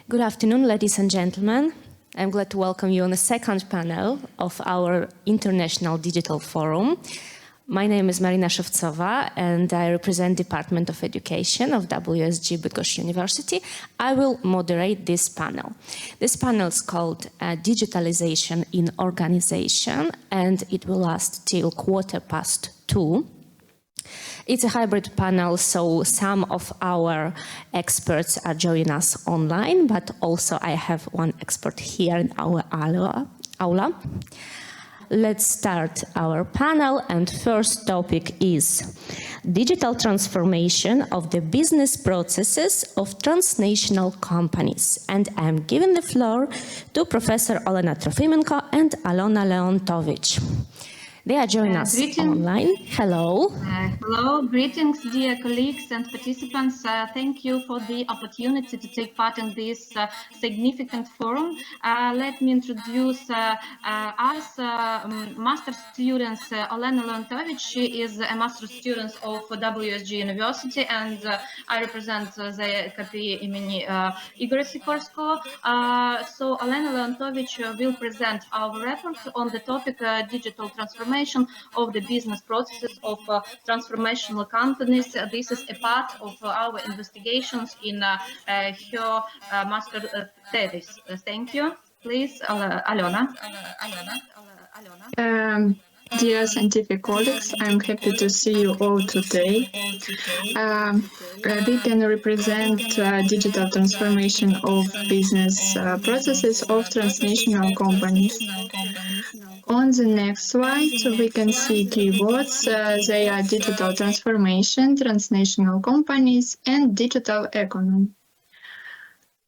Good afternoon, ladies and gentlemen. I'm glad to welcome you on the second panel of our International Digital Forum. My name is Mryna Shevtsova and I represent Department of Education of WSG Bydgoszcz University. I will moderate this panel. This panel is called Digitalisation in Organization and it will last till 2:15. It's a hybrid panel, so some of our experts are joining us online, but also I have one expert here in our aula. Let's start our panel, and first topic is digital transformation of the business processes of transnational companies. And I'm giving the floor to Professor Olena Trofymenko and Alona Leontovych. They are joining us online. Hello. Hello, greetings, dear colleagues and participants. Thank you for the opportunity to take part in this significant forum. Let me introduce us, master students. Olena Leontovych. She is a master student of WSG University, and I represent the KPI imeni Igor Sikorsky. So Olena Leontovych will present our report on the topic digital transformation of the business processes of transformational companies. This is a part of our investigations in her master thesis. Thank you. Please, Alona. Dear scientific colleagues, I'm happy to see you all today. We can represent digital transformation of business processes of transnational companies. On the next slide, we can see keywords. They are digital transformation, transnational companies, and digital economy.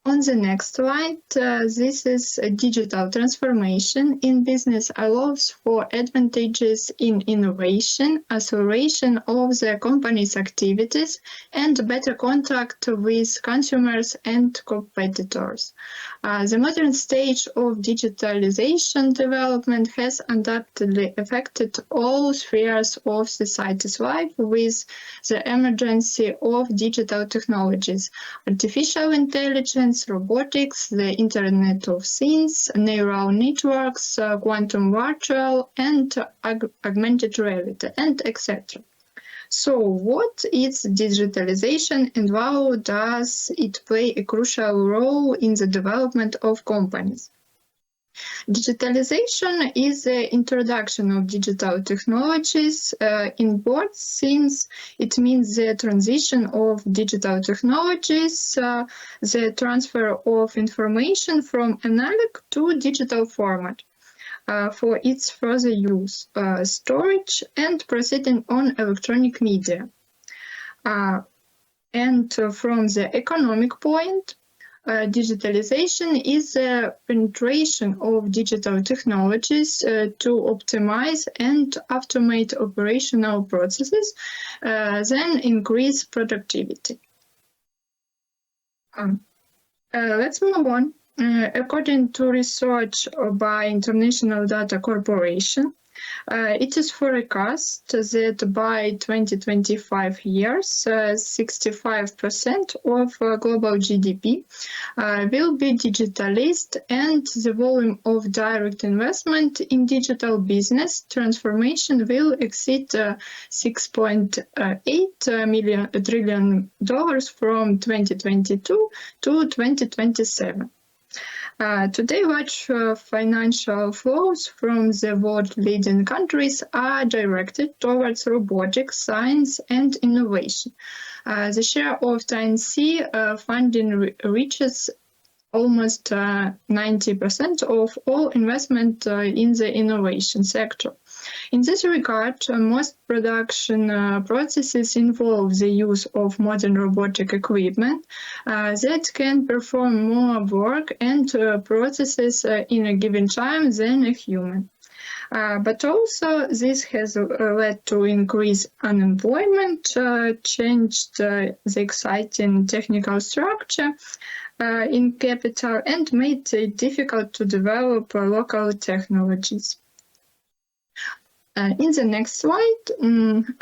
On the next slide, this is a digital transformation in business allows for advantages in innovation, acceleration of the company's activities, and better contact with consumers and competitors. The modern stage of digitalization development has undoubtedly affected all spheres of society's life with the emergence of digital technologies, artificial intelligence, robotics, the Internet of Things, neural networks, quantum virtual and augmented reality, and etc. So what is digitalization and how does it play a crucial role in the development of companies? Digitalization is the introduction of digital technologies in board, since it means the transition of digital technologies, the transfer of information from analog to digital format for its further use, storage, and proceeding on electronic media. And from the economic point, digitalization is the penetration of digital technologies to optimize and automate operational processes, then increase productivity. Let's move on. According to research by International Data Corporation, it is forecast that by 2025 years, 65% of global GDP will be digitalized, and the volume of direct investment in digital business transformation will exceed $6.8 trillion from 2022 to 2027. Today, large financial flows from the world-leading countries are directed towards robotics, science, and innovation. The share of TNC funding reaches almost 90% of all investment in the innovation sector. In this regard, most production processes involve the use of modern robotic equipment that can perform more work and processes in a given time than a human. But also this has led to increased unemployment, changed the exciting technical structure in capital, and made it difficult to develop local technologies. In the next slide,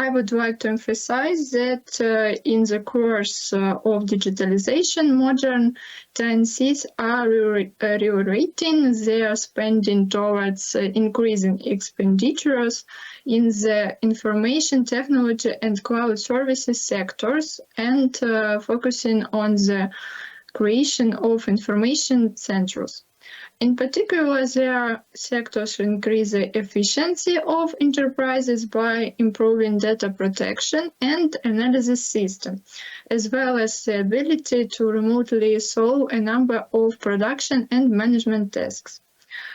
I would like to emphasize that in the course of digitalization, modern TNCs are reorienting their spending towards increasing expenditures in the information technology and cloud services sectors and focusing on the creation of information centers. In particular, their sectors increase the efficiency of enterprises by improving data protection and analysis system, as well as the ability to remotely solve a number of production and management tasks.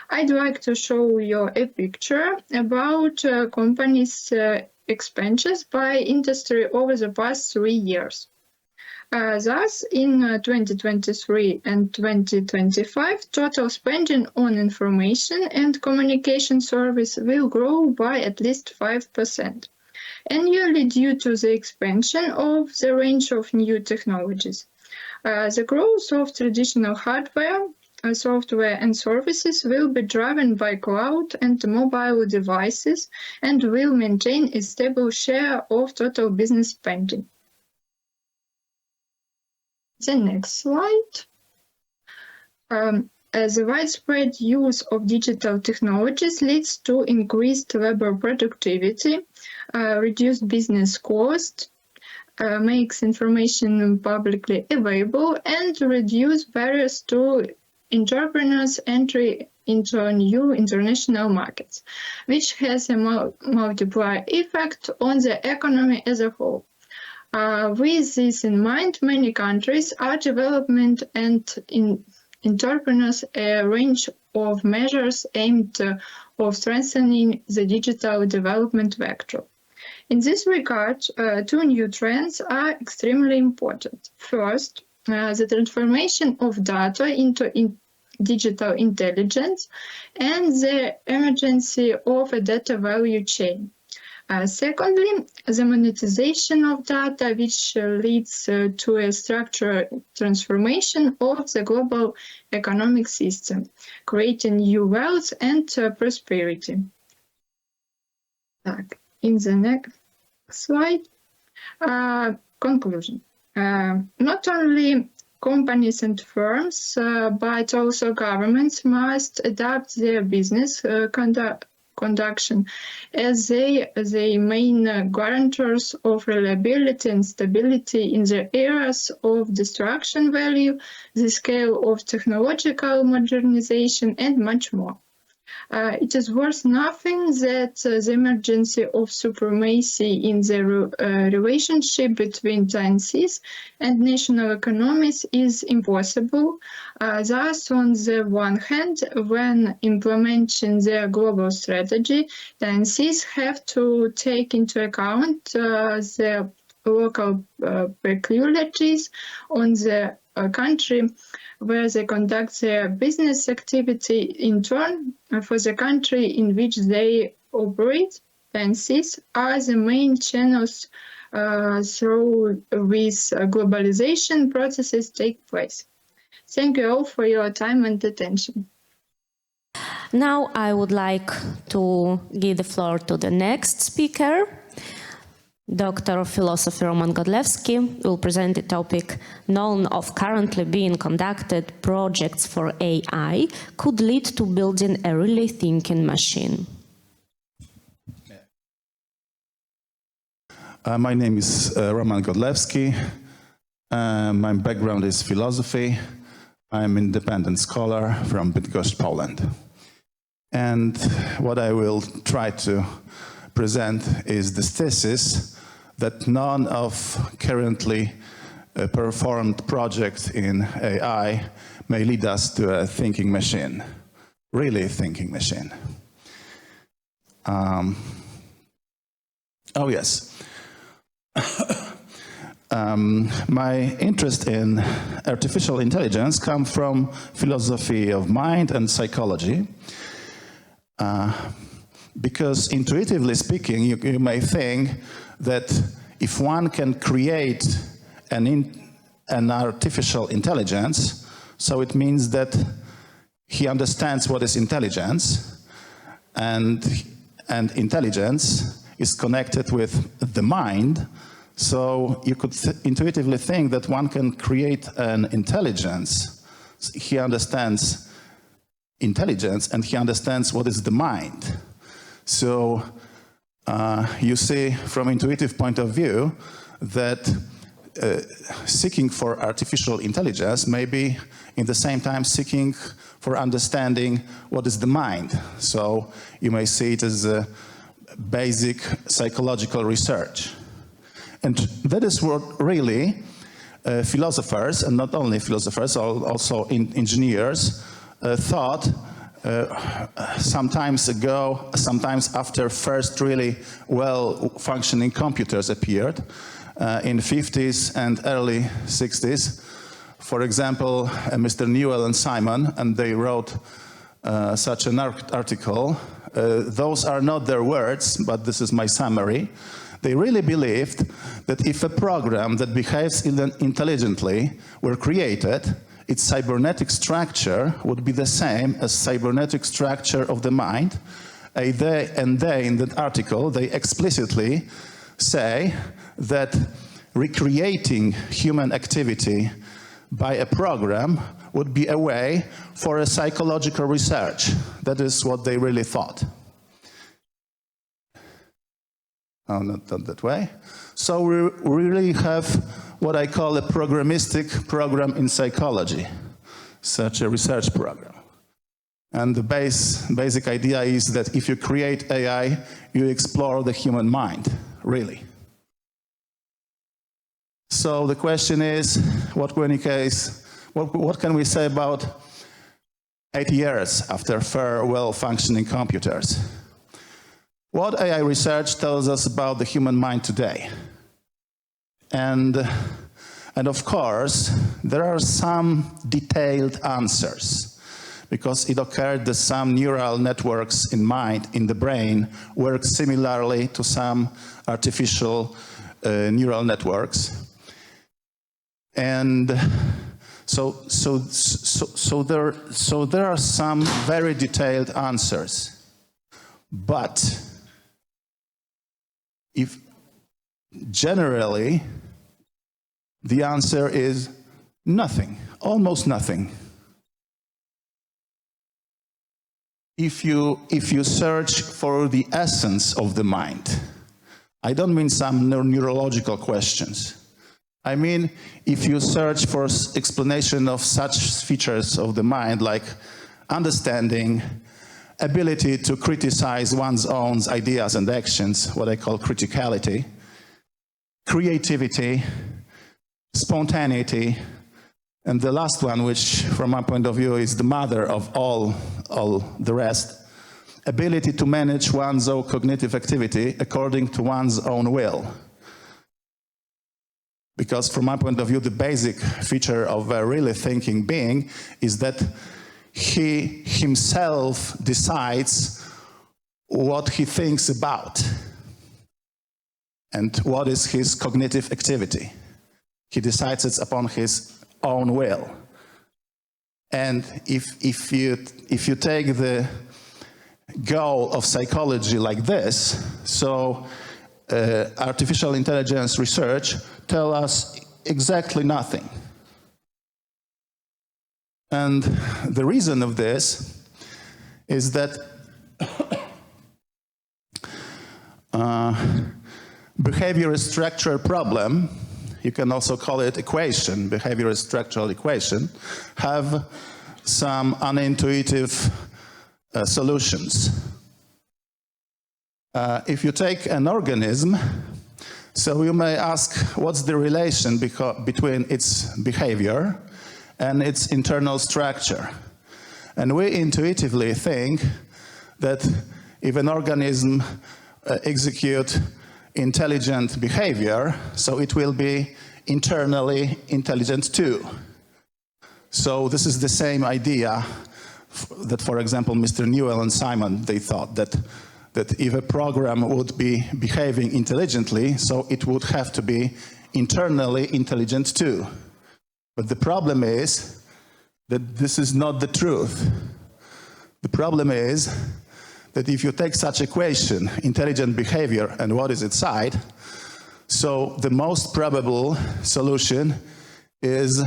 I'd like to show you a picture about companies' expenditures by industry over the past 3 years. Thus, in 2023 and 2025, total spending on information and communication service will grow by at least 5%, annually due to the expansion of the range of new technologies. The growth of traditional hardware, software and services will be driven by cloud and mobile devices and will maintain a stable share of total business spending. The next slide. As a widespread use of digital technologies leads to increased labor productivity, reduced business cost, makes information publicly available, and reduce barriers to entrepreneurs' entry into new international markets, which has a multiplier effect on the economy as a whole. With this in mind, many countries are developing and entrepreneurs a range of measures aimed of strengthening the digital development vector. In this regard, two new trends are extremely important. First, the transformation of data into digital intelligence and the emergence of a data value chain. Secondly, the monetization of data, which leads to a structural transformation of the global economic system, creating new wealth and prosperity. In the next slide, conclusion. Not only companies and firms, but also governments must adapt their business conduction as the main guarantors of reliability and stability in the areas of destruction value, the scale of technological modernization, and much more. It is worth nothing that the emergence of supremacy in the relationship between TNCs and national economies is impossible. Thus, on the one hand, when implementing their global strategy, TNCs have to take into account the local peculiarities on the country where they conduct their business activity. In turn, for the country in which they operate, TNCs are the main channels through which globalization processes take place. Thank you all for your time and attention. Now I would like to give the floor to the next speaker. Doctor of Philosophy Roman Godlewski will present the topic known of currently being conducted projects for AI could lead to building a really thinking machine. My name is Roman Godlewski. My background is philosophy. I'm an independent scholar from Bydgoszcz, Poland. And what I will try to present is this thesis that none of currently performed projects in AI may lead us to a thinking machine, really thinking machine. Oh yes. My interest in artificial intelligence comes from philosophy of mind and psychology. Because intuitively speaking, you may think that if one can create an artificial intelligence, so it means that he understands what is intelligence, and and intelligence is connected with the mind. So you could intuitively think that one can create an intelligence. He understands intelligence and he understands what is the mind. So you see from intuitive point of view that seeking for artificial intelligence may be in the same time seeking for understanding what is the mind. So you may see it as a basic psychological research. And that is what really philosophers, and not only philosophers, also engineers, thought sometimes ago, sometimes after first really well-functioning computers appeared in the 50s and early 60s. For example, Mr. Newell and Simon, and they wrote such an article. Those are not their words, but this is my summary. They really believed that if a program that behaves intelligently were created, its cybernetic structure would be the same as cybernetic structure of the mind. And they, in that article, they explicitly say that recreating human activity by a program would be a way for a psychological research. That is what they really thought. Oh, not that way. So we really have what I call a programmistic program in psychology, such a research program. And the basic idea is that if you create AI, you explore the human mind, really. So the question is, what can we say about 8 years after fair, well-functioning computers? What AI research tells us about the human mind today? And of course, there are some detailed answers, because it occurred that some neural networks in the brain work similarly to some artificial neural networks. And so there are some very detailed answers. But if generally the answer is nothing, almost nothing. If you search for the essence of the mind, I don't mean some neurological questions. I mean, if you search for explanation of such features of the mind like understanding, ability to criticize one's own ideas and actions, what I call criticality, creativity, spontaneity, and the last one, which from my point of view is the mother of all the rest, ability to manage one's own cognitive activity according to one's own will. Because from my point of view, the basic feature of a really thinking being is that he himself decides what he thinks about and what is his cognitive activity. He decides it upon his own will. And if you take the goal of psychology like this, so artificial intelligence research tell us exactly nothing. And the reason of this is that behavior structure problem, you can also call it equation, behavioral structural equation, have some unintuitive solutions. If you take an organism, so you may ask what's the relation between its behavior and its internal structure. And we intuitively think that if an organism executes intelligent behavior, so it will be internally intelligent too. So this is the same idea that, for example, Mr. Newell and Simon, they thought that if a program would be behaving intelligently, so it would have to be internally intelligent too. But the problem is that this is not the truth. The problem is that if you take such equation, intelligent behavior and what is inside, so the most probable solution is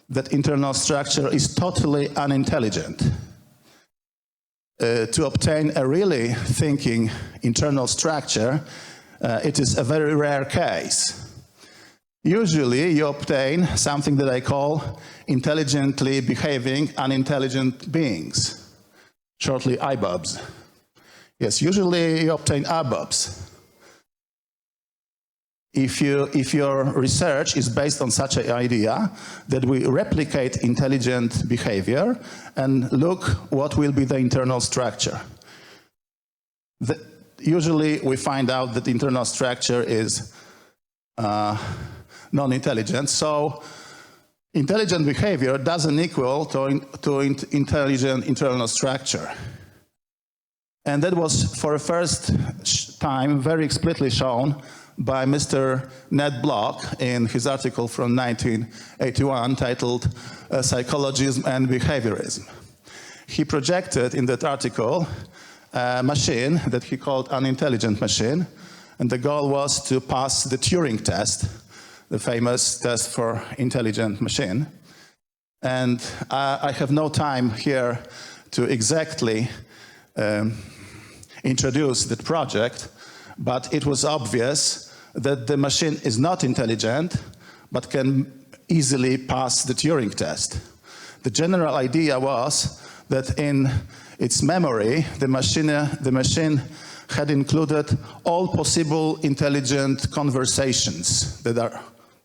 that internal structure is totally unintelligent. To obtain a really thinking internal structure, it is a very rare case. Usually you obtain something that I call intelligently behaving unintelligent beings, shortly IBUBs. Yes, usually you obtain IBUBs. If your research is based on such an idea that we replicate intelligent behavior and look what will be the internal structure. Usually we find out that the internal structure is non-intelligent, so intelligent behavior doesn't equal to intelligent internal structure. And that was for the first time very explicitly shown by Mr. Ned Block in his article from 1981 titled Psychologism and Behaviorism. He projected in that article a machine that he called an intelligent machine, and the goal was to pass the Turing test, the famous test for intelligent machine. And I have no time here to exactly introduce that project, but it was obvious that the machine is not intelligent, but can easily pass the Turing test. The general idea was that in its memory, the machine had included all possible intelligent conversations that are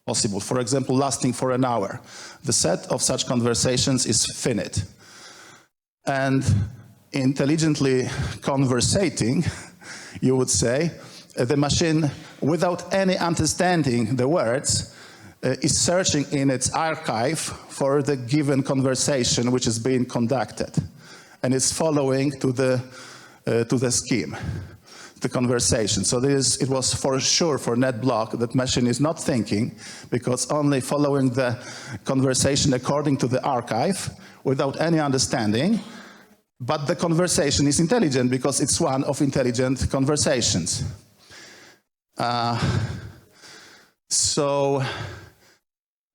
possible, for example, lasting for an hour. The set of such conversations is finite. And intelligently conversating, you would say, the machine, without any understanding the words, is searching in its archive for the given conversation which is being conducted, and it's following to the scheme, the conversation. So it was for sure for Ned Block that machine is not thinking, because only following the conversation according to the archive without any understanding. But the conversation is intelligent because it's one of intelligent conversations. So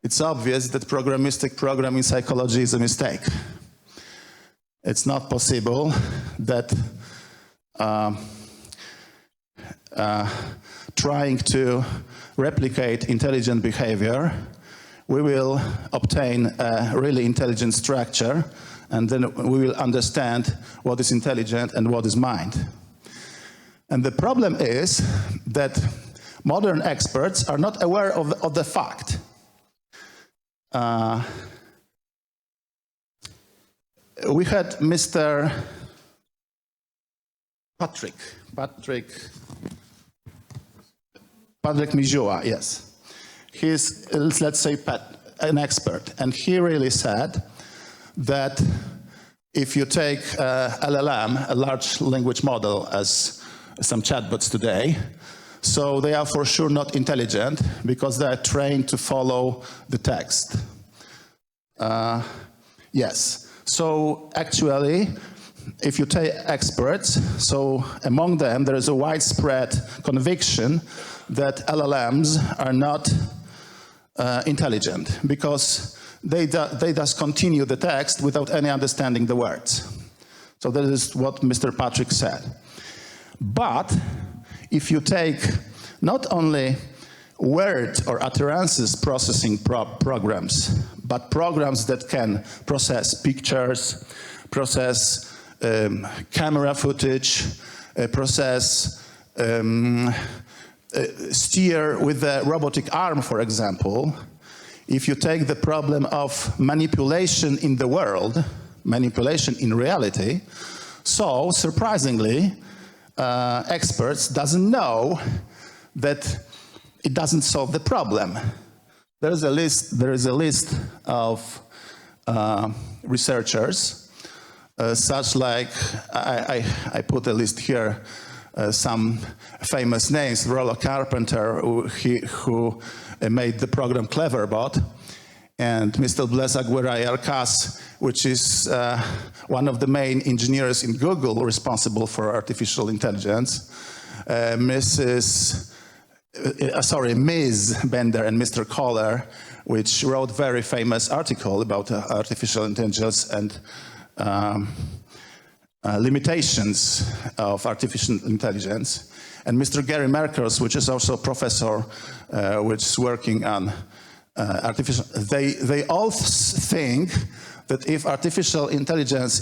it's obvious that programmistic programming psychology is a mistake. It's not possible that trying to replicate intelligent behavior, we will obtain a really intelligent structure, and then we will understand what is intelligent and what is mind. And the problem is that modern experts are not aware of the fact. We had Mr. Patrick Mijua, yes. He's, let's say, an expert, and he really said that if you take LLM, a large language model, as some chatbots today, so they are for sure not intelligent because they are trained to follow the text. Yes, so actually, if you take experts, so among them there is a widespread conviction that LLMs are not intelligent because they just continue the text without any understanding the words. So that is what Mr. Patrick said. But if you take not only word or utterances processing programs, but programs that can process pictures, process camera footage, process steer with a robotic arm, for example, if you take the problem of manipulation in the world, manipulation in reality, so surprisingly, experts doesn't know that it doesn't solve the problem. There is a list of researchers, such like, I put a list here, some famous names, Rollo Carpenter, who made the program Cleverbot, and Mr. Blesa, which is one of the main engineers in Google responsible for artificial intelligence, Ms. Bender and Mr. Kohler, which wrote very famous article about artificial intelligence and limitations of artificial intelligence, and Mr. Gary Merkers, which is also a professor which is working on artificial. They all think that if artificial intelligence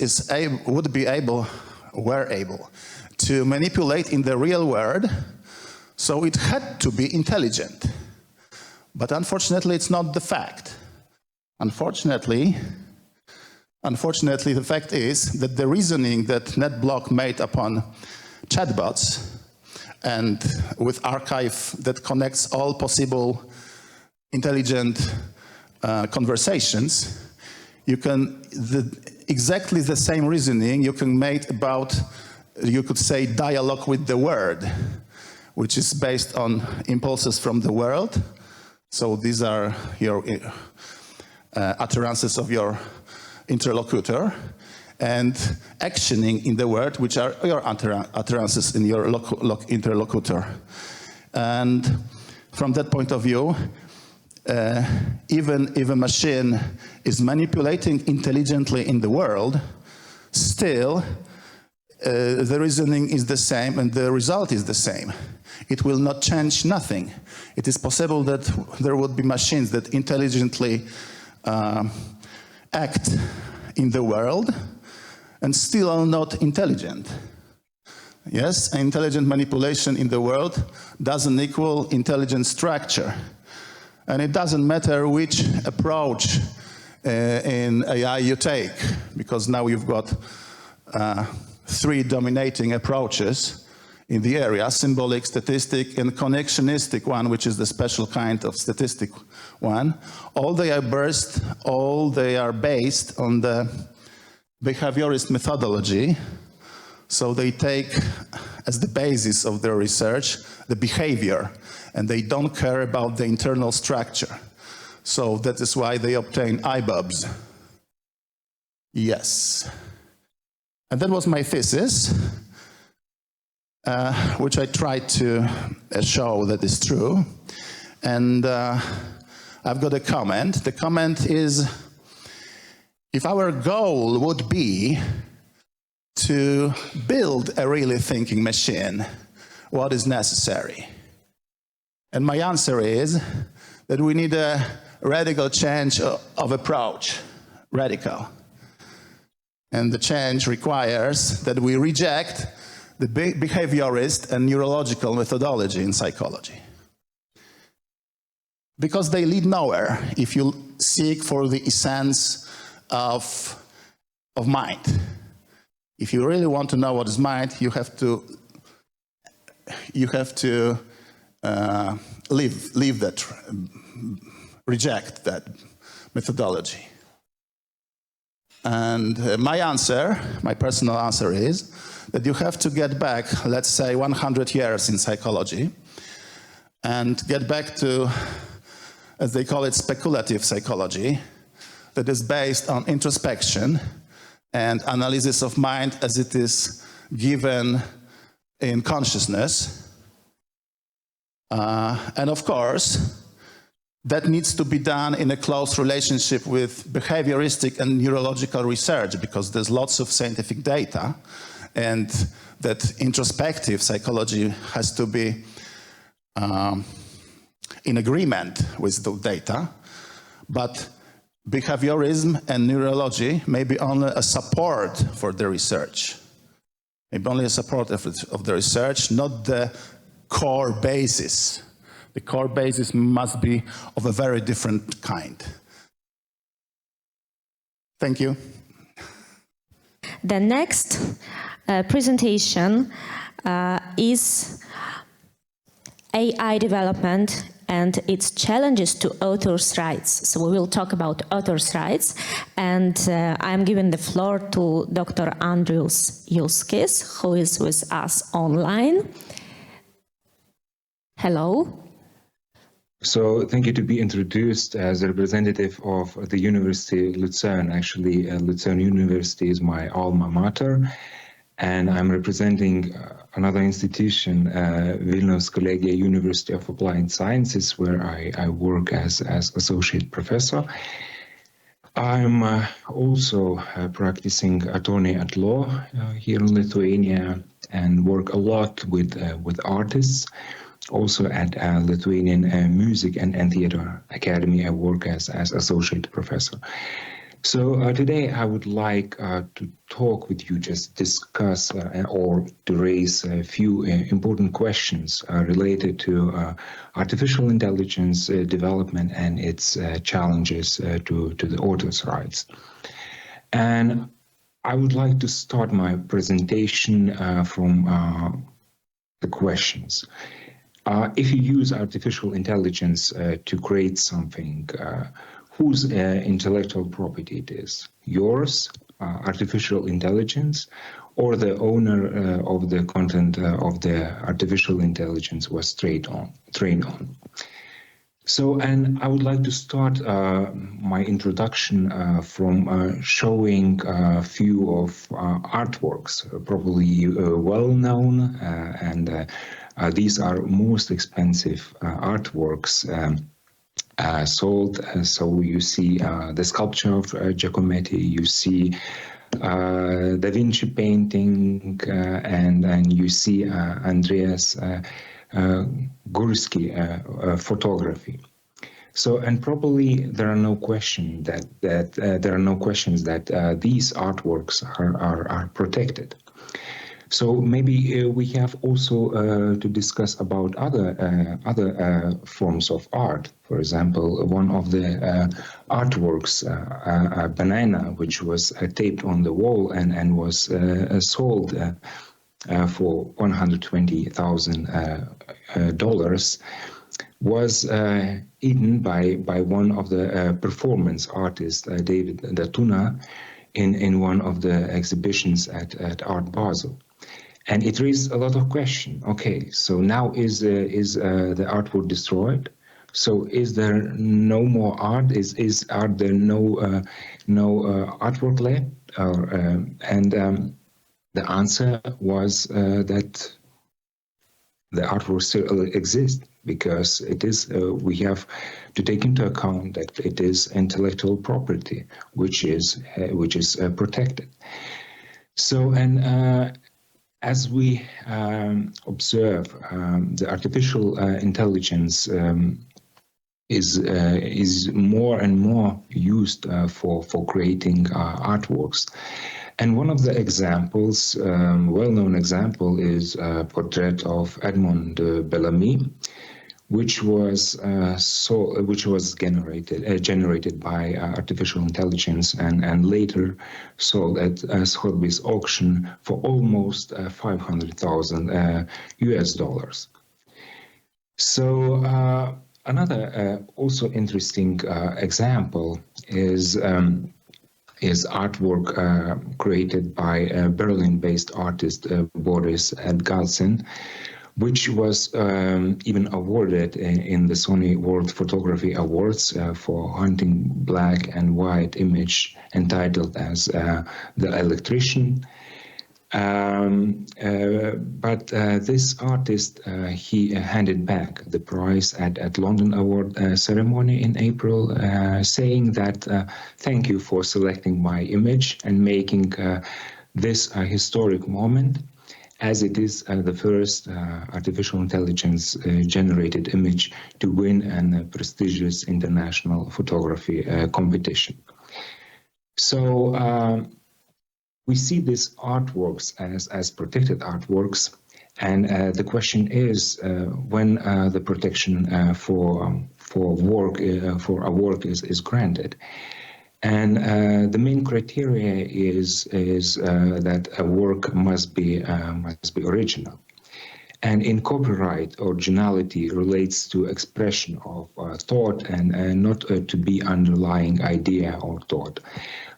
were able to manipulate in the real world, so it had to be intelligent. But unfortunately, it's not the fact. Unfortunately, the fact is that the reasoning that NetBlock made upon chatbots and with archive that connects all possible intelligent conversations, exactly the same reasoning you can make about, you could say, dialogue with the world, which is based on impulses from the world. So these are your utterances of your interlocutor, and actioning in the world, which are your utterances in your interlocutor. And from that point of view, even if a machine is manipulating intelligently in the world, still the reasoning is the same and the result is the same. It will not change nothing. It is possible that there would be machines that intelligently act in the world and still are not intelligent. Yes, intelligent manipulation in the world doesn't equal intelligent structure. And it doesn't matter which approach in AI you take, because now you've got 3 dominating approaches in the area: symbolic, statistic, and connectionistic one, which is the special kind of statistic one. All they are based on the behaviorist methodology. So they take as the basis of their research the behavior, and they don't care about the internal structure. So that is why they obtain IBOBs. Yes. And that was my thesis, which I tried to show that is true. And I've got a comment. The comment is, if our goal would be to build a really thinking machine, what is necessary? And my answer is that we need a radical change of approach, radical. And the change requires that we reject the behaviorist and neurological methodology in psychology. Because they lead nowhere if you seek for the essence of mind. If you really want to know what is mind, you have to leave that, reject that methodology. And my answer, my personal answer is that you have to get back, let's say, 100 years in psychology and get back to, as they call it, speculative psychology that is based on introspection and analysis of mind as it is given in consciousness. And of course, that needs to be done in a close relationship with behavioristic and neurological research, because there's lots of scientific data, and that introspective psychology has to be in agreement with the data. But behaviorism and neurology may be only a support for the research. Maybe only a support of the research, not the core basis. The core basis must be of a very different kind. Thank you. The next presentation is AI development and its challenges to authors' rights. So we will talk about authors' rights, and I'm giving the floor to Dr. Andrius Juskys, who is with us online. Hello. So thank you to be introduced as a representative of the University of Lucerne. Actually, Lucerne University is my alma mater, and I'm representing another institution, Vilnius Collegia University of Applied Sciences, where I work as associate professor. I'm also practicing attorney at law here in Lithuania and work a lot with artists. Also at Lithuanian Music and Theatre Academy, I work as associate professor. So today I would like to talk with you, just discuss or to raise a few important questions related to artificial intelligence development and its challenges to the author's rights. And I would like to start my presentation from the questions. If you use artificial intelligence to create something, whose intellectual property it is? Yours, artificial intelligence, or the owner of the content of the artificial intelligence was trained on? So, and I would like to start my introduction from showing a few of artworks, probably well known, and these are most expensive artworks sold. So you see the sculpture of Giacometti, you see Da Vinci painting, and you see Andrius Gursky photography. So, and probably there are no questions that these artworks are protected. So maybe we have also to discuss about other forms of art. For example, one of the artworks, a banana, which was taped on the wall and was sold for $120,000, was eaten by one of the performance artists, David Datuna, in one of the exhibitions at Art Basel. And it raised a lot of questions. Okay, so now is the artwork destroyed? So is there no more art? Are there no artwork left? The answer was that the artwork still exists, because it is. We have to take into account that it is intellectual property, which is protected. So as we observe, the artificial intelligence is more and more used for creating artworks. And one of the examples, well-known example, is a portrait of Edmond de Bellamy, which was generated by artificial intelligence and later sold at Sotheby's auction for almost $500,000 US. So another also interesting example is artwork created by Berlin-based artist Boris Edgalsin, which was even awarded in the Sony World Photography Awards for hunting black and white image entitled as The Electrician. But this artist, he handed back the prize at London Award ceremony in April, saying that thank you for selecting my image and making this a historic moment, as it is the first artificial intelligence generated image to win a prestigious international photography competition. So we see these artworks as protected artworks, and the question is when the protection for a work is granted. And the main criteria is that a work must be original. And in copyright, originality relates to expression of thought and not to be underlying idea or thought.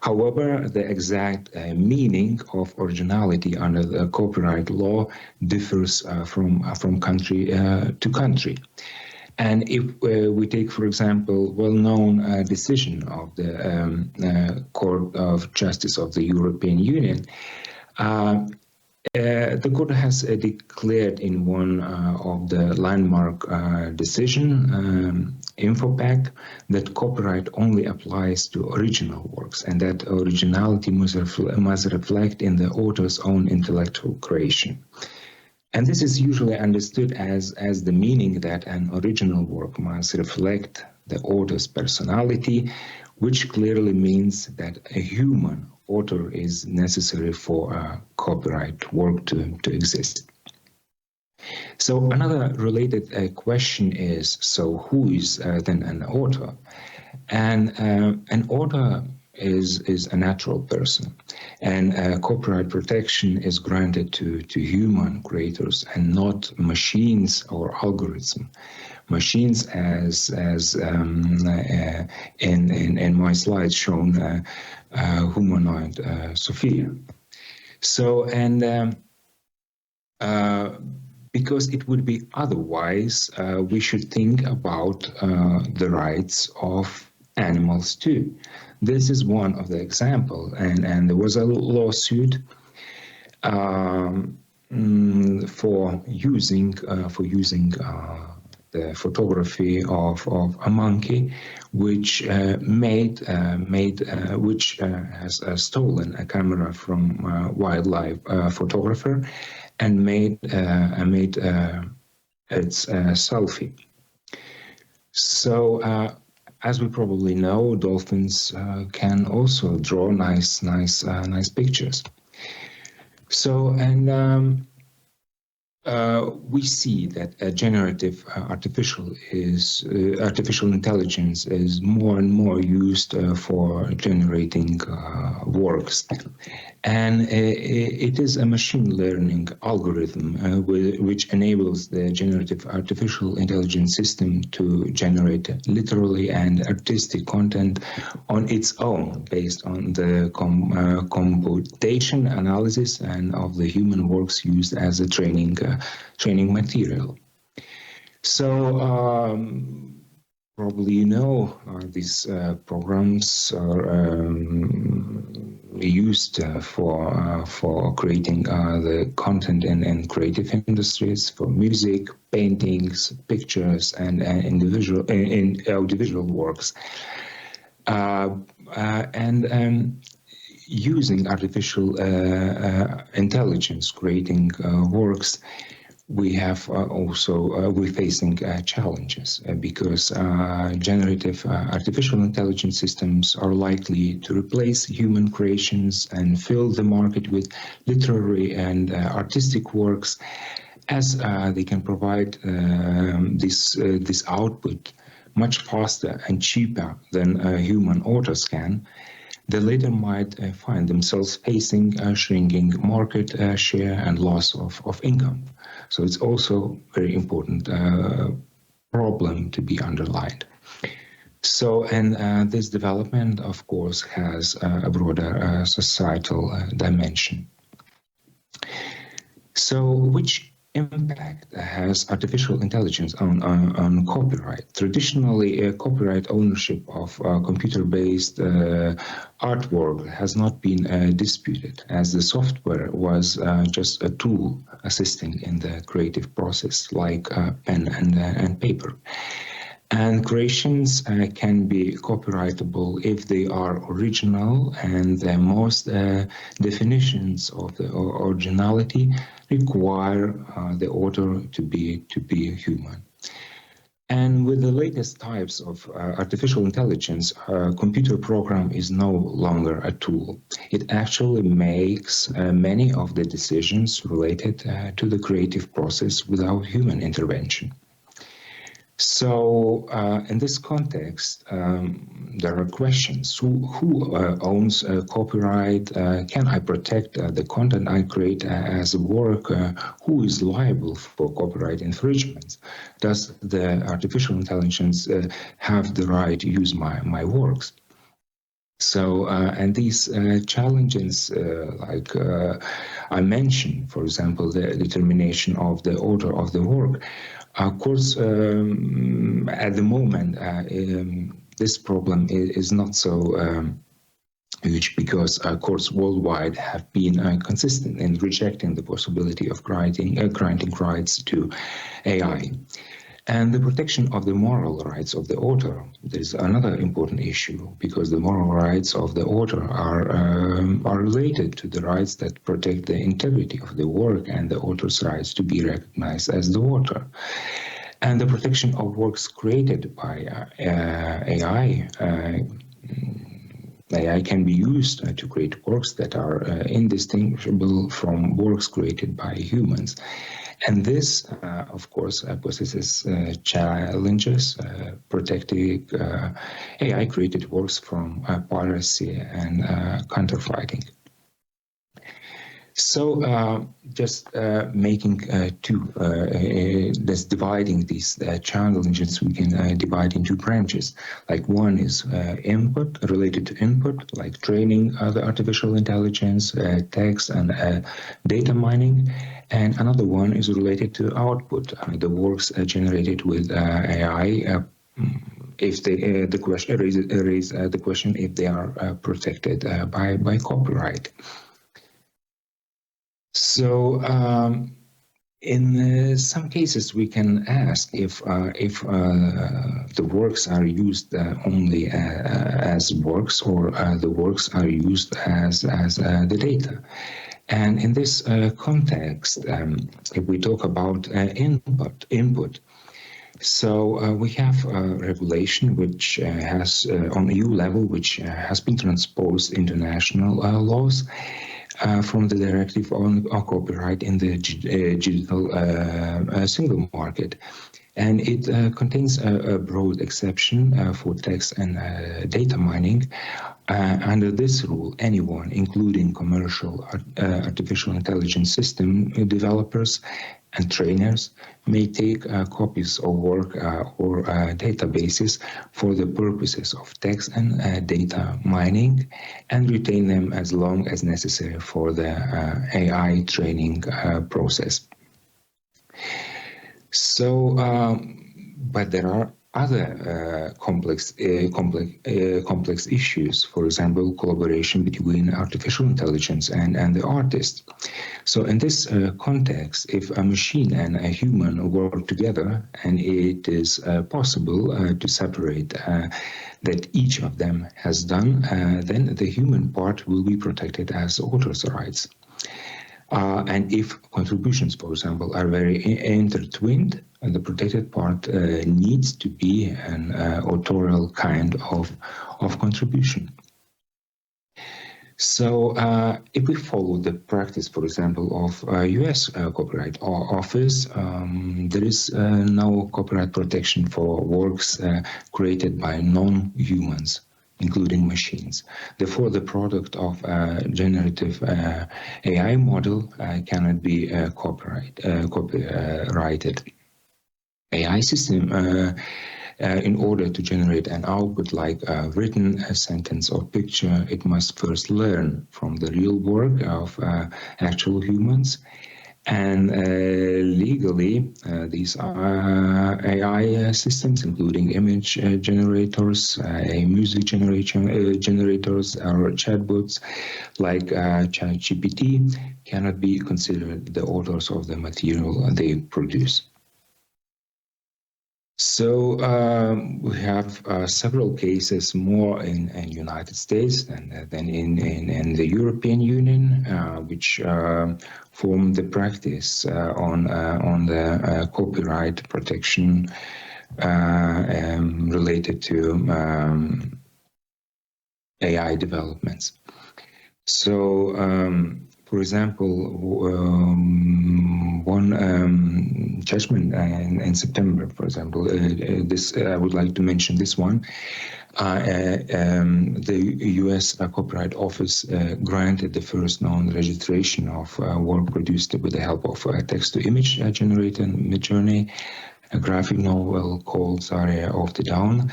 However, the exact meaning of originality under the copyright law differs from country to country. And if we take, for example, well-known decision of the Court of Justice of the European Union, the court has declared in one of the landmark decision, InfoPack, that copyright only applies to original works, and that originality must reflect in the author's own intellectual creation. And this is usually understood as the meaning that an original work must reflect the author's personality, which clearly means that a human author is necessary for a copyright work to exist. So another related question is, so who is then an author? And an author is a natural person, and copyright protection is granted to human creators and not machines or algorithms. Machines, as in my slides shown, humanoid Sophia. So, and because it would be otherwise, we should think about the rights of animals too. This is one of the examples, and there was a lawsuit for using the photography of a monkey, which which has stolen a camera from a wildlife photographer and made its selfie. So. As we probably know, dolphins can also draw nice pictures. So, and we see that generative artificial intelligence is more and more used for generating works, and it is a machine learning algorithm which enables the generative artificial intelligence system to generate literary and artistic content on its own, based on the computation analysis and of the human works used as a training material. So probably you know these programs are used for creating the content in creative industries, for music, paintings, pictures, and audiovisual works. Using artificial intelligence creating works, we have we're facing challenges because generative artificial intelligence systems are likely to replace human creations and fill the market with literary and artistic works, as they can provide this output much faster and cheaper than human authors can. The latter might find themselves facing a shrinking market share and loss of income. So it's also a very important problem to be underlined. So, and this development, of course, has a broader societal dimension. So, which impact has artificial intelligence on copyright? Traditionally, copyright ownership of computer-based artwork has not been disputed, as the software was just a tool assisting in the creative process, like pen and paper. And creations can be copyrightable if they are original, and most definitions of the originality require the author to be human. And with the latest types of artificial intelligence, a computer program is no longer a tool. It actually makes many of the decisions related to the creative process without human intervention. So, in this context, there are questions. Who owns copyright? Can I protect the content I create as a work? Who is liable for copyright infringements? Does the artificial intelligence have the right to use my works? So, and these challenges, like I mentioned, for example, the determination of the author of the work, courts at the moment, this problem is not so huge because courts worldwide have been consistent in rejecting the possibility of granting rights to AI. And the protection of the moral rights of the author is another important issue, because the moral rights of the author are related to the rights that protect the integrity of the work and the author's rights to be recognized as the author. And the protection of works created by AI. AI can be used to create works that are indistinguishable from works created by humans. And this, of course, possesses challenges protecting AI-created works from piracy and counterfeiting. So just making dividing these challenges, we can divide into branches. Like one is input, related to input, like training the artificial intelligence, text and data mining. And another one is related to output, the works generated with AI. If they, the question raise the question if they are protected by copyright. So in some cases, we can ask if the works are used only as works, or the works are used as the data. And in this context, if we talk about input, so we have a regulation which has on EU level, which has been transposed into national laws. From the directive on copyright in the digital single market. And it contains a broad exception for text and data mining. Under this rule, anyone, including commercial artificial intelligence system developers and trainers, may take copies of work or databases for the purposes of text and data mining and retain them as long as necessary for the AI training process. So, but there are other complex issues, for example, collaboration between artificial intelligence and the artist. So in this context, if a machine and a human work together, and it is possible to separate that each of them has done, then the human part will be protected as author's rights. And if contributions, for example, are very intertwined, the protected part needs to be an authorial kind of contribution. So if we follow the practice, for example, of US Copyright Office, there is no copyright protection for works created by non-humans, including machines. Therefore, the product of a generative AI model cannot be copyrighted. AI system, in order to generate an output like a written sentence or picture, it must first learn from the real work of actual humans. And legally, these are AI systems, including image generators, music generators, or chatbots like ChatGPT, cannot be considered the authors of the material they produce. So we have several cases more in United States than in the European Union, which form the practice on the copyright protection related to AI developments. So, for example, one judgment in September, for example, this I would like to mention this one. The U.S. Copyright Office granted the first known registration of work produced with the help of text-to-image generator Midjourney, a graphic novel called Serhii of the Dawn,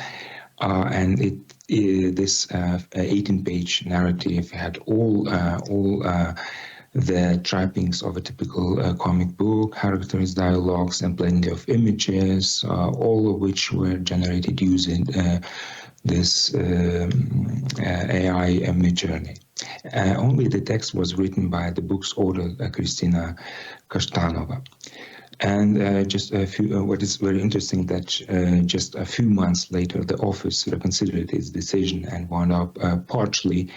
and this 18-page narrative had all the trappings of a typical comic book, characters, dialogues, and plenty of images, all of which were generated using this AI Midjourney. Only the text was written by the book's author, Kristina Kashtanova. And just a few, what is very interesting that just a few months later, the office reconsidered its decision and wound up partially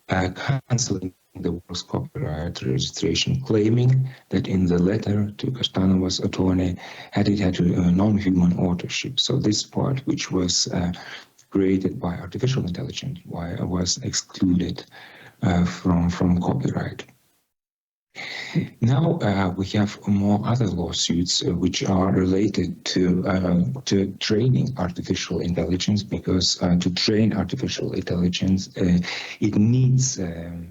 canceling the work's copyright registration, claiming that in the letter to Kastanova's attorney, it had non-human authorship. So this part, which was created by artificial intelligence, was excluded from copyright. Now we have more other lawsuits which are related to training artificial intelligence, because to train artificial intelligence it needs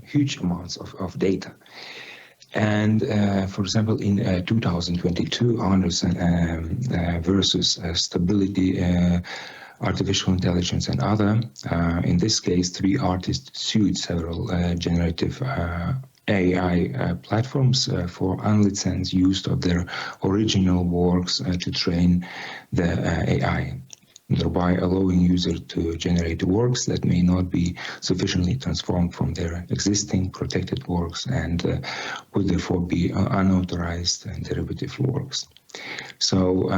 huge amounts of data. And for example, in 2022, Andrius versus Stability, Artificial Intelligence and Other, in this case, 3 artists sued several generative AI platforms for unlicensed use of their original works to train the AI, thereby allowing users to generate works that may not be sufficiently transformed from their existing protected works and would therefore be unauthorized and derivative works. So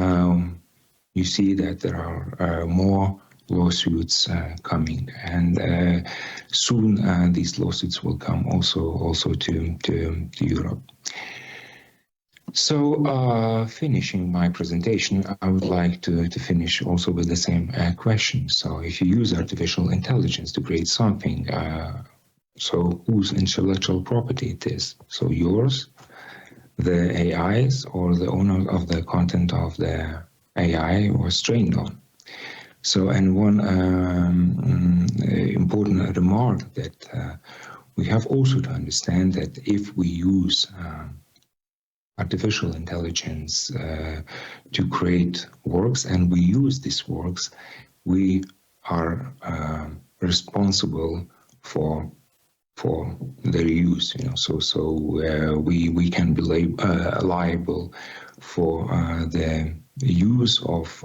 you see that there are more lawsuits coming, and soon these lawsuits will come also to Europe. So finishing my presentation, I would like to finish also with the same question. So if you use artificial intelligence to create something, so whose intellectual property it is? So yours, the AI's, or the owner of the content of the AI was trained on? So, and one important remark that we have also to understand that if we use artificial intelligence to create works, and we use these works, we are responsible for their use. You know, so we can be liable for the use of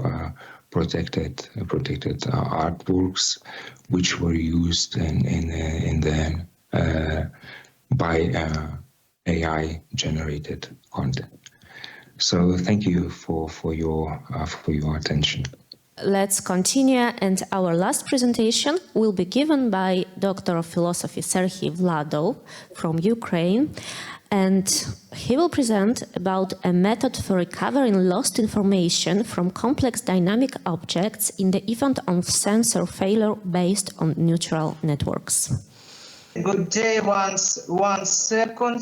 protected artworks which were used by AI generated content. So thank you for your attention. Let's continue, and our last presentation will be given by Doctor of Philosophy Serhii Vladov from Ukraine, and he will present about a method for recovering lost information from complex dynamic objects in the event of sensor failure based on neural networks. Good day, one second.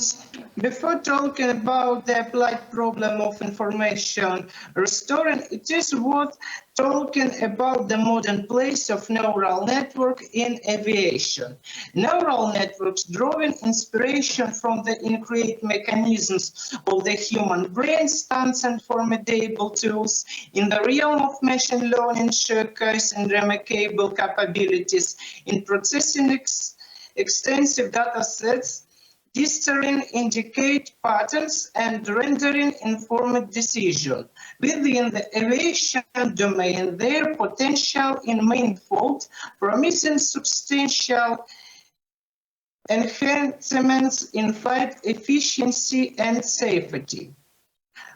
Before talking about the applied problem of information restoring, it is worth talking about the modern place of neural network in aviation. Neural networks drawing inspiration from the innate mechanisms of the human brain, stands and formidable tools in the realm of machine learning, showcasing remarkable capabilities in processing extensive data sets, discerning indicate patterns, and rendering informed decision. Within the aviation domain, their potential in manifold, promising substantial enhancements in flight efficiency and safety.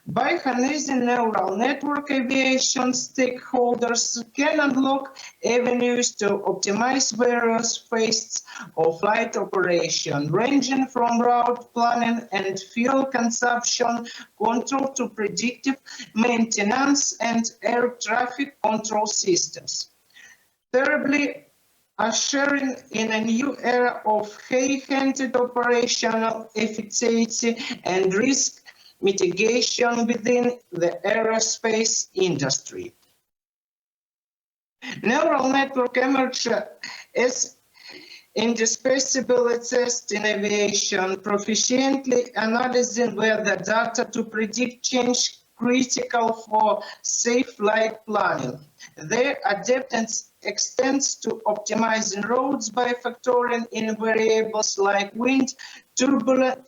By harnessing neural network, aviation stakeholders can unlock avenues to optimize various phases of flight operation, ranging from route planning and fuel consumption control to predictive maintenance and air traffic control systems. Thirdly, ushering in a new era of high-handed operational efficiency and risk mitigation within the aerospace industry. Neural network emerged as indispensable test in aviation, proficiently analyzing weather data to predict change critical for safe flight planning. Their adaptance extends to optimizing roads by factoring in variables like wind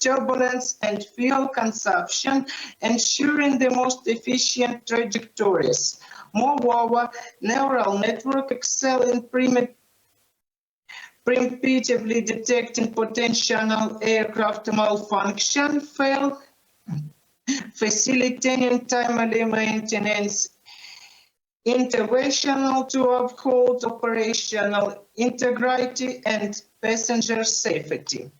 turbulence and fuel consumption, ensuring the most efficient trajectories. Moreover, neural network excel in preemptively detecting potential aircraft malfunction, fail, facilitating timely maintenance, intervention to uphold operational integrity and passenger safety.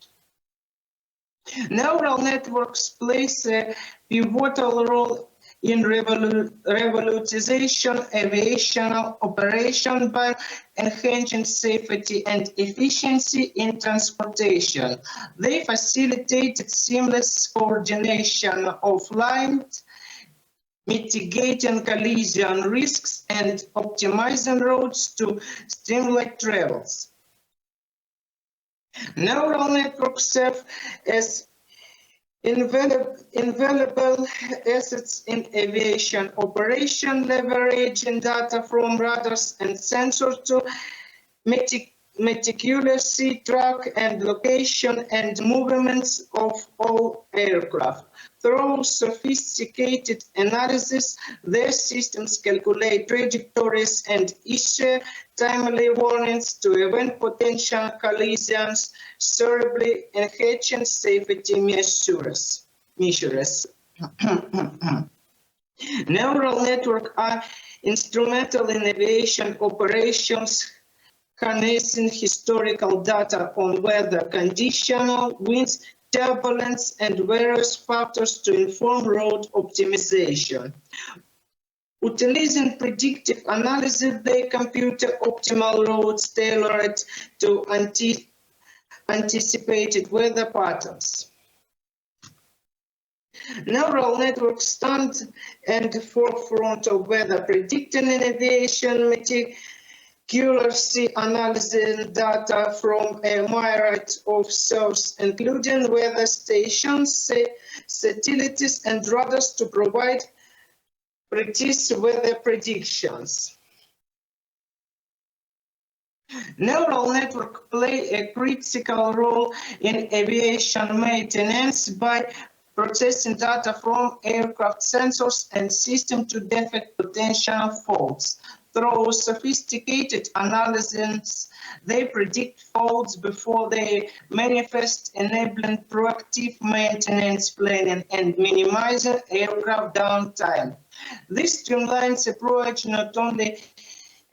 Neural networks plays a pivotal role in revolutionization aviation operation by enhancing safety and efficiency in transportation. They facilitated seamless coordination of flight, mitigating collision risks and optimizing routes to stimulate travels. Neural networks serve as invaluable assets in aviation operation, leveraging data from radars and sensors to meticulously track and location and movements of all aircraft. Through sophisticated analysis, their systems calculate trajectories and issue timely warnings to prevent potential collisions, thoroughly enhancing safety measures. Neural networks are instrumental in aviation operations, harnessing historical data on weather conditions, winds, turbulence, and various factors to inform road optimization. Utilizing predictive analysis, they compute optimal routes tailored to anticipated weather patterns. Neural networks stand at the forefront of weather predicting in aviation, meticulously analyzing data from a myriad of sources, including weather stations, satellites, and radars to provide precise weather predictions. Neural networks play a critical role in aviation maintenance by processing data from aircraft sensors and systems to detect potential faults. Through sophisticated analysis, they predict faults before they manifest, enabling proactive maintenance planning and minimizing aircraft downtime. This streamlines approach not only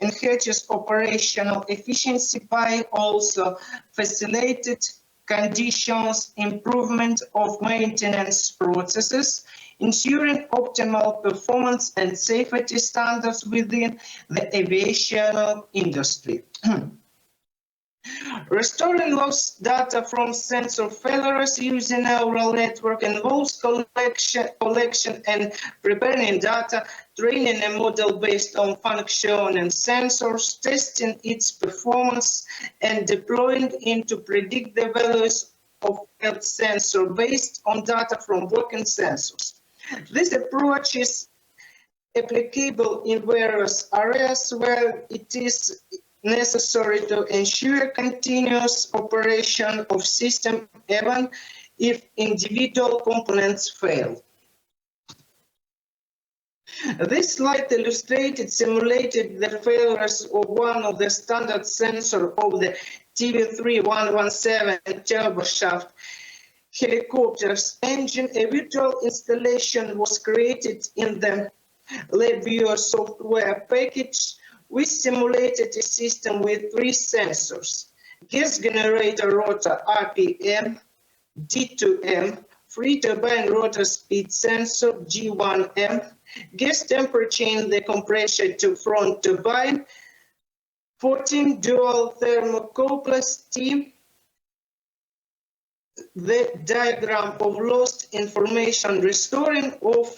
enhances operational efficiency but also facilitated conditions improvement of maintenance processes, ensuring optimal performance and safety standards within the aviation industry. Restoring lost data from sensor failures using neural network involves collection and preparing data, training a model based on function and sensors, testing its performance, and deploying it to predict the values of failed sensor based on data from working sensors. This approach is applicable in various areas where it is necessary to ensure continuous operation of system even if individual components fail. This slide simulated the failures of one of the standard sensors of the TV3117 turboshaft helicopter's engine. A virtual installation was created in the LabViewer software package. We simulated a system with 3 sensors: gas generator rotor RPM, D2M, free turbine rotor speed sensor G1M, gas temperature in the compressor to front turbine, 14 dual thermocouple steam. The diagram of lost information restoring of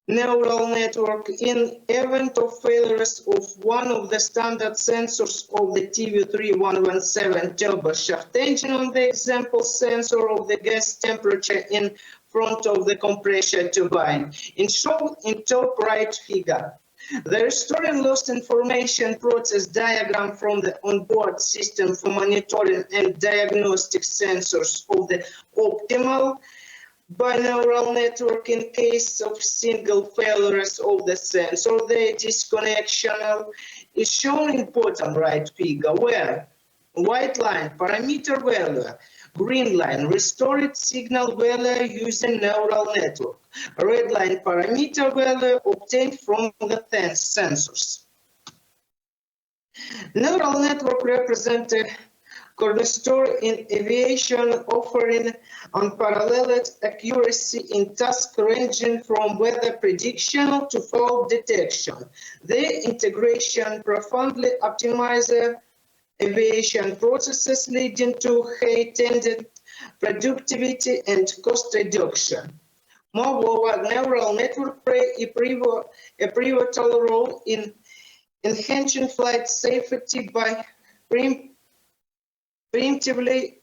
neural network in event of failures of one of the standard sensors of the TV3117 turboshaft engine on the example sensor of the gas temperature in front of the compressor turbine. In shown in top right figure, The restoring lost information process diagram from the onboard system for monitoring and diagnostic sensors of the optimal binaural network in case of single failures of the sensor. The disconnection is shown in bottom right figure, where white line parameter value, green line restored signal value using neural network, red line parameter value obtained from the sensors. Neural network represents a cornerstone in aviation, offering unparalleled accuracy in tasks ranging from weather prediction to fault detection. The integration profoundly optimizes aviation processes, leading to heightened productivity and cost reduction. Moreover, neural network play a pivotal role in enhancing flight safety by preemptively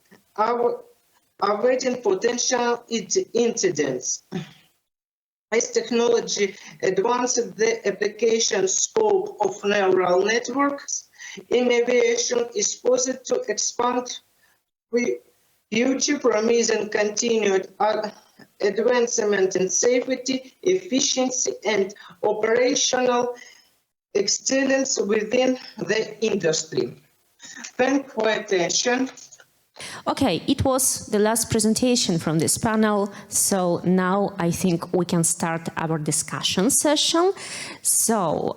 avoiding potential incidents. As technology advances, the application scope of neural networks in aviation is poised to expand with future promising continued advancement in safety, efficiency, and operational excellence within the industry. Thank you for attention. Okay, it was the last presentation from this panel, so now I think we can start our discussion session. So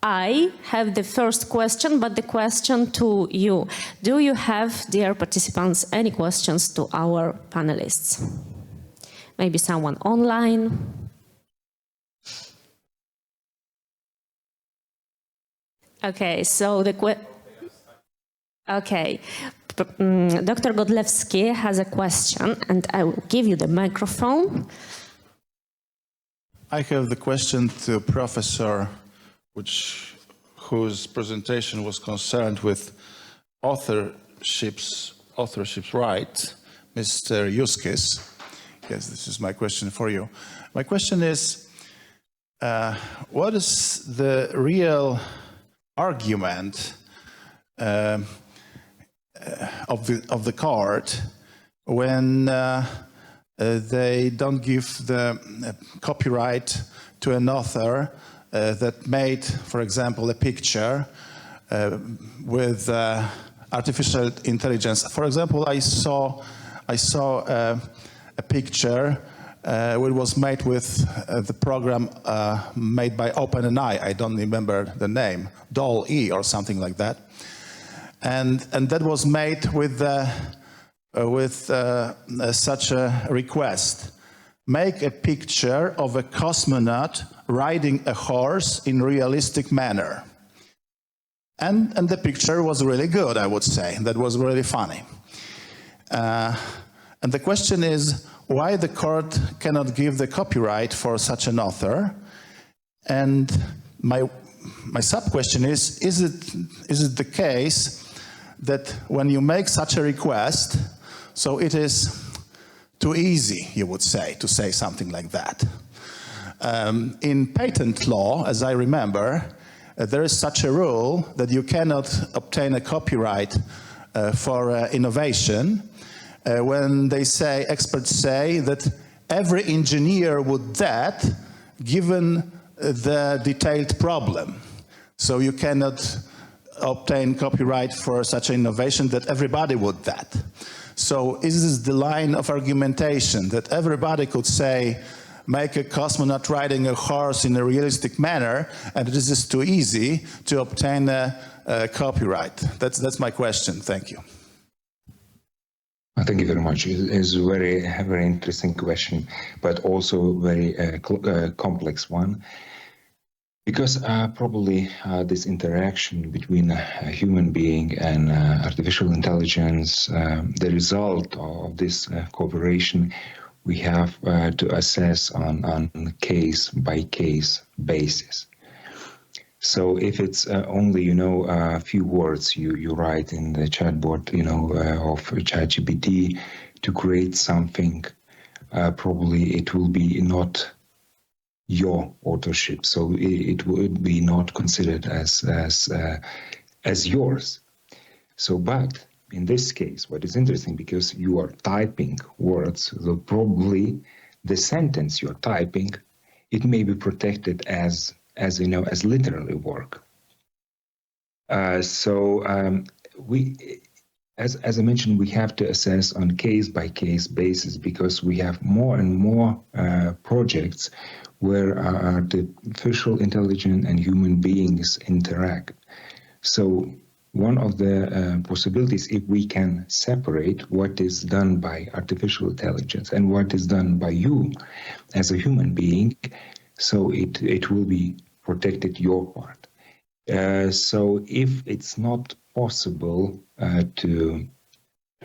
I have the first question, but the question to you. Do you have, dear participants, any questions to our panelists? Maybe someone online? Okay, so Dr. Godlewski has a question, and I will give you the microphone. I have the question to Professor, whose presentation was concerned with authorship's rights, Mr. Juskys. Yes, this is my question for you. My question is, what is the real argument of the court when they don't give the copyright to an author that made, for example, a picture with artificial intelligence? For example, I saw a picture which was made with the program made by OpenAI. I don't remember the name, DALL-E or something like that. And that was made with such a request. Make a picture of a cosmonaut riding a horse in realistic manner. And the picture was really good, I would say. That was really funny. And the question is, why the court cannot give the copyright for such an author? And my sub-question is it the case that when you make such a request, so it is too easy, you would say, to say something like that? In patent law, as I remember, there is such a rule that you cannot obtain a copyright for innovation when experts say that every engineer would that given the detailed problem. So you cannot obtain copyright for such an innovation that everybody would that. So is this the line of argumentation that everybody could say, make a cosmonaut riding a horse in a realistic manner, and this is too easy to obtain a copyright? That's my question. Thank you. Thank you very much. It's a very interesting question, but also very complex one. Because probably this interaction between a human being and artificial intelligence, the result of this cooperation, we have to assess on case-by-case basis. So if it's only, a few words you write in the chatbot, of ChatGPT to create something, probably it will be not your authorship, so it would be not considered as yours. So, but in this case, what is interesting, because you are typing words, so probably the sentence you're typing, it may be protected as literary work. As I mentioned, we have to assess on case-by-case basis, because we have more and more projects where artificial intelligence and human beings interact. So one of the possibilities, if we can separate what is done by artificial intelligence and what is done by you as a human being, so it will be protected your part. So if it's not possible to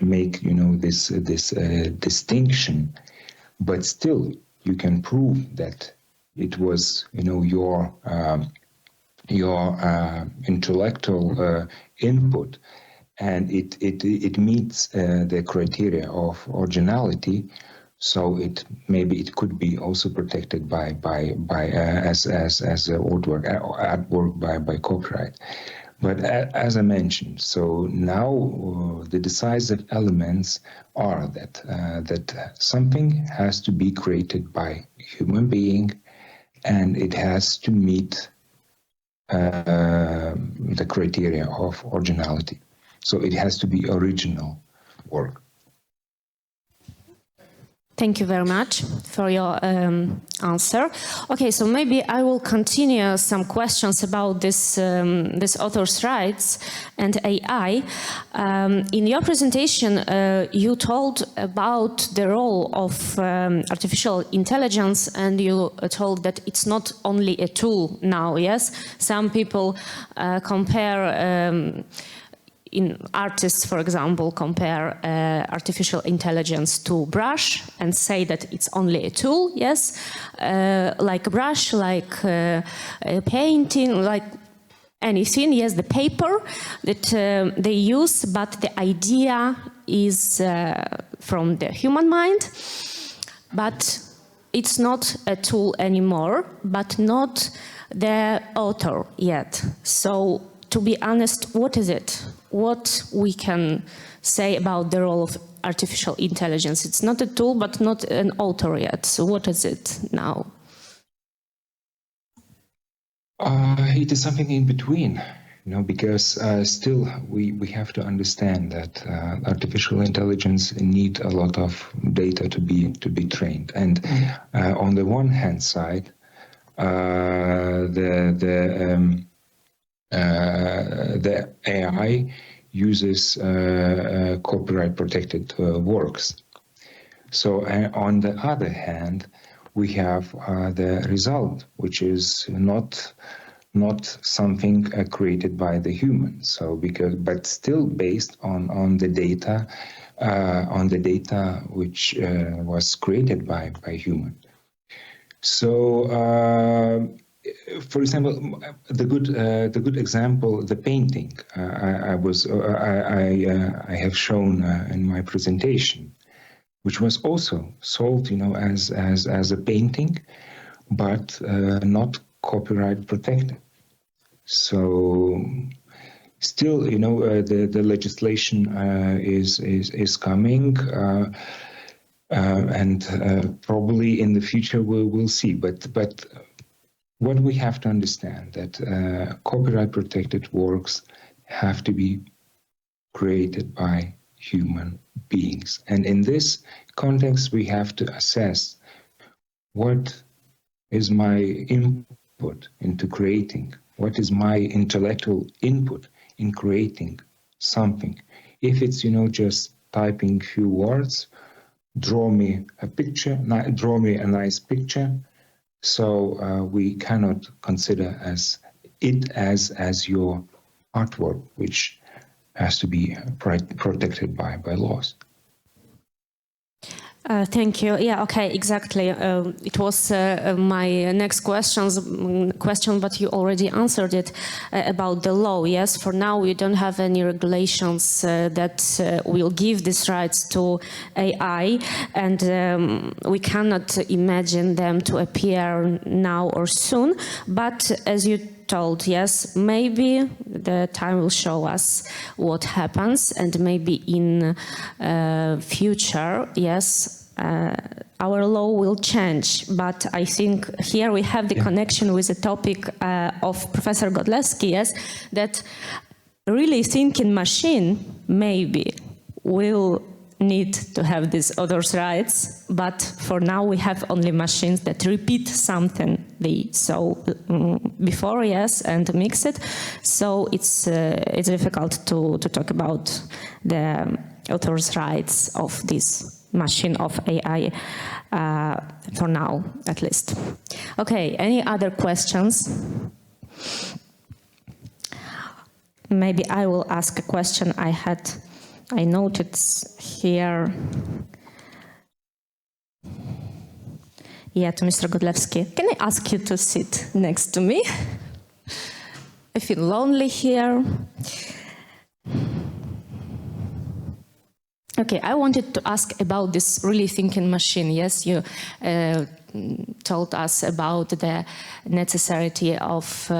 make this distinction, but still you can prove that it was your intellectual input, and it meets the criteria of originality, so it could be also protected by as artwork by copyright. But as I mentioned, so now the decisive elements are that something has to be created by a human being, and it has to meet the criteria of originality. So it has to be original work. Thank you very much for your answer. Okay, so maybe I will continue some questions about this author's rights and AI. In your presentation, you told about the role of artificial intelligence, and you told that it's not only a tool now, yes? Some people compare artists, for example, compare artificial intelligence to brush and say that it's only a tool, yes, like a brush, like a painting, like anything, yes, the paper that they use, but the idea is from the human mind, but it's not a tool anymore, but not the author yet. So, to be honest, what is it? What we can say about the role of artificial intelligence? It's not a tool, but not an author yet. So what is it now? It is something in between, because still we have to understand that artificial intelligence need a lot of data to be trained. And on the one hand side, the AI uses copyright-protected works. So on the other hand, we have the result, which is not something created by the human. So but still based on the data which was created by human. So. For example, the good example, the painting I have shown in my presentation, which was also sold, as a painting, but not copyright protected. So still, the legislation is coming, and probably in the future we'll see, but. What we have to understand that copyright-protected works have to be created by human beings. And in this context, we have to assess what is my input into creating, what is my intellectual input in creating something. If it's, just typing few words, draw me a picture, draw me a nice picture, so we cannot consider it as your artwork, which has to be protected by laws. Thank you. Yeah, okay, exactly. It was my next question, but you already answered it about the law. Yes, for now we don't have any regulations that will give these rights to AI, and we cannot imagine them to appear now or soon. But as you told, yes, maybe the time will show us what happens, and maybe in future, yes, our law will change. But I think here we have the connection with the topic of Professor Godlewski, yes, that really thinking machine maybe will need to have these others' rights, but for now we have only machines that repeat something they saw before, yes, and mix it. So it's difficult to talk about the authors' rights of this machine of AI for now, at least. Okay, any other questions? Maybe I will ask a question I noted here. Yeah, to Mr. Godlewski. Can I ask you to sit next to me? I feel lonely here. Okay, I wanted to ask about this really thinking machine. Yes, you told us about the necessity of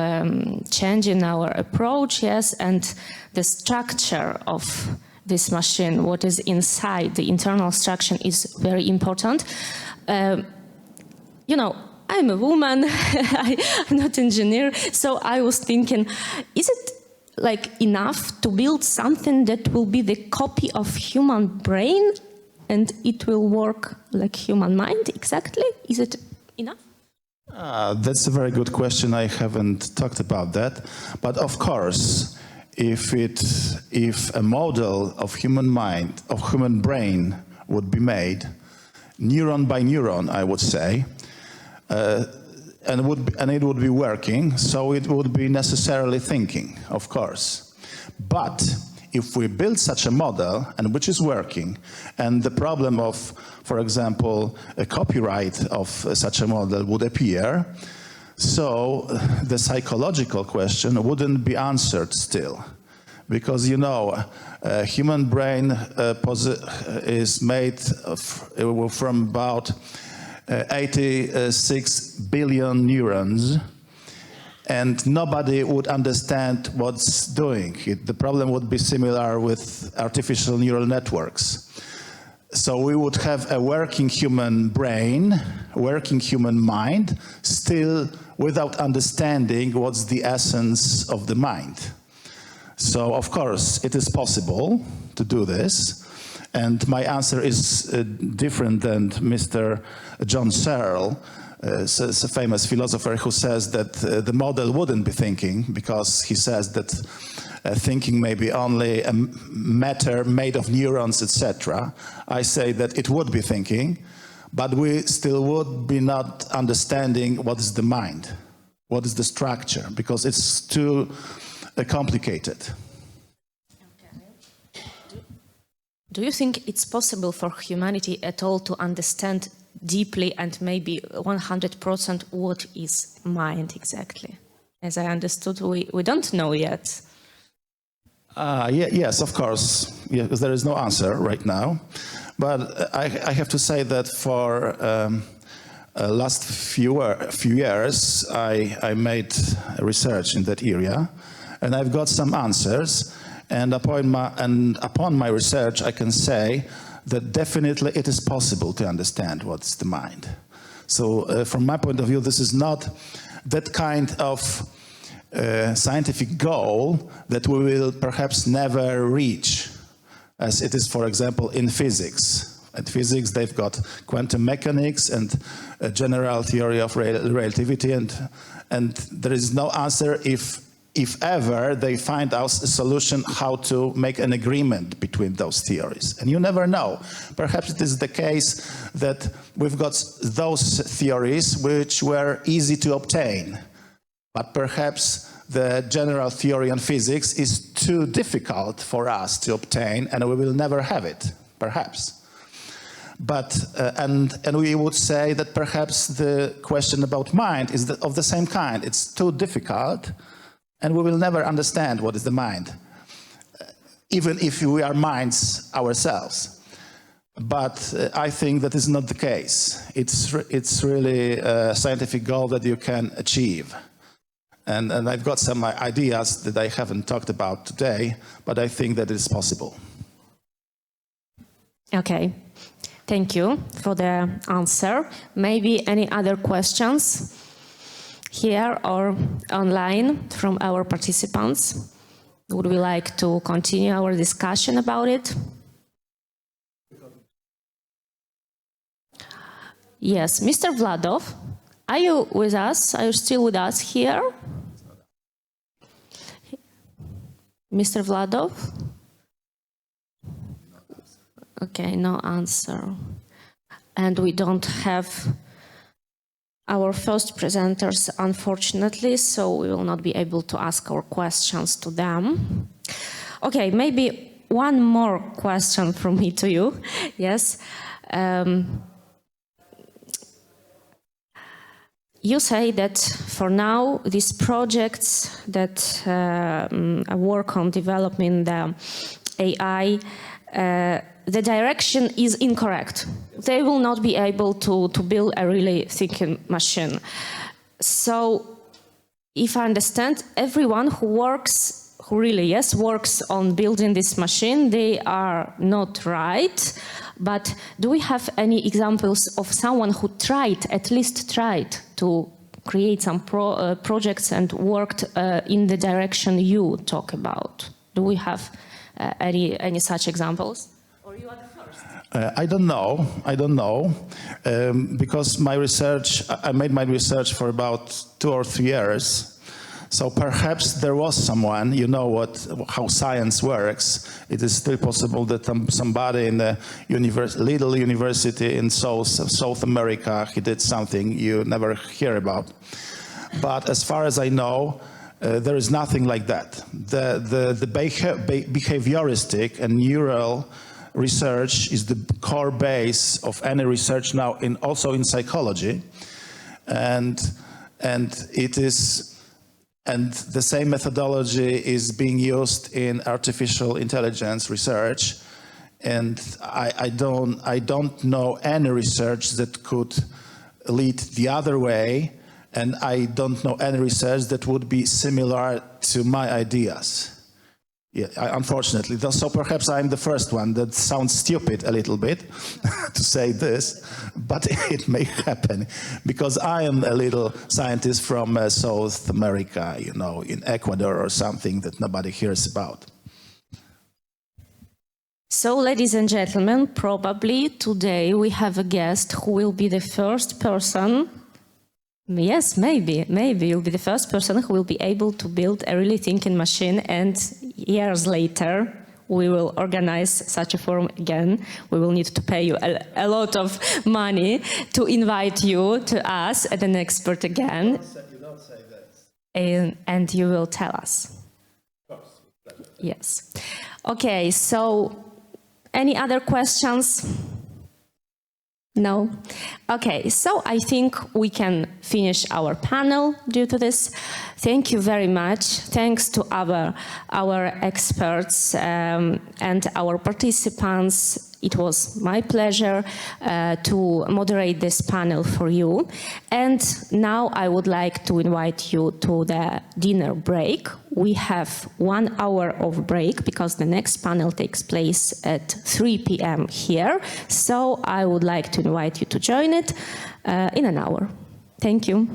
changing our approach, yes, and the structure of this machine, what is inside, the internal structure is very important. You know, I'm a woman, I'm not an engineer, so I was thinking, is it like enough to build something that will be the copy of human brain and it will work like human mind exactly? Is it enough? That's a very good question. I haven't talked about that. But of course, if a model of human mind, of human brain would be made, neuron by neuron, I would say, and it would be working, so it would be necessarily thinking, of course. But if we build such a model, and which is working, and the problem of, for example, a copyright of such a model would appear, so the psychological question wouldn't be answered still. Because, you know, human brain is made from about 86 billion neurons, and nobody would understand what's doing it. The problem would be similar with artificial neural networks. So we would have a working human brain, working human mind, still without understanding what's the essence of the mind. So, of course, it is possible to do this. And my answer is different than Mr. John Searle, a famous philosopher who says that the model wouldn't be thinking, because he says that thinking may be only a matter made of neurons, etc. I say that it would be thinking, but we still would be not understanding what is the mind, what is the structure, because it's too complicated. Do you think it's possible for humanity at all to understand deeply and maybe 100% what is mind exactly? As I understood, we don't know yet. Yes, of course. Yes, there is no answer right now. But I have to say that for last few years, I made research in that area, and I've got some answers. And upon my research, I can say that definitely it is possible to understand what's the mind. So from my point of view, this is not that kind of scientific goal that we will perhaps never reach, as it is, for example, in physics. At physics, they've got quantum mechanics and a general theory of relativity, and there is no answer if ever they find out a solution how to make an agreement between those theories. And you never know. Perhaps it is the case that we've got those theories which were easy to obtain, but perhaps the general theory on physics is too difficult for us to obtain, and we will never have it, perhaps. But, and we would say that perhaps the question about mind is of the same kind. It's too difficult, and we will never understand what is the mind, even if we are minds ourselves. But I think that is not the case. It's really a scientific goal that you can achieve. And I've got some ideas that I haven't talked about today, but I think that it's possible. Okay. Thank you for the answer. Maybe any other questions here or online from our participants? Would we like to continue our discussion about it? Yes, Mr. Vladov, are you with us? Are you still with us here? Mr. Vladov? Okay, no answer. And we don't have our first presenters, unfortunately, so we will not be able to ask our questions to them. Okay, maybe one more question from me to you. Yes. You say that for now, these projects that work on developing the AI, the direction is incorrect. They will not be able to build a really thinking machine. So, if I understand, everyone who works on building this machine, they are not right. But do we have any examples of someone who at least tried to create some projects and worked in the direction you talk about? Do we have any such examples? Or you are the first? I don't know, because my research, I made my research for about 2 or 3 years. So perhaps there was someone, you know how science works. It is still possible that somebody in a little university in South America, he did something you never hear about. But as far as I know, there is nothing like that. The behavioristic and neural research is the core base of any research now, also in psychology, and it is. And the same methodology is being used in artificial intelligence research, and I don't know any research that could lead the other way, and I don't know any research that would be similar to my ideas. Yeah, unfortunately. So perhaps I'm the first one. That sounds stupid a little bit to say this, but it may happen because I am a little scientist from South America, you know, in Ecuador or something that nobody hears about. So, ladies and gentlemen, probably today we have a guest who will be the first person. Yes, maybe you'll be the first person who will be able to build a really thinking machine, and years later we will organize such a forum again. We will need to pay you a lot of money to invite you to us as an expert again. You don't say this. And you will tell us. Of course. Yes. Okay, so any other questions? No? Okay, so I think we can finish our panel due to this. Thank you very much. Thanks to our experts and our participants. It was my pleasure to moderate this panel for you. And now I would like to invite you to the dinner break. We have 1 hour of break because the next panel takes place at 3 p.m. here. So I would like to invite you to join it in an hour. Thank you.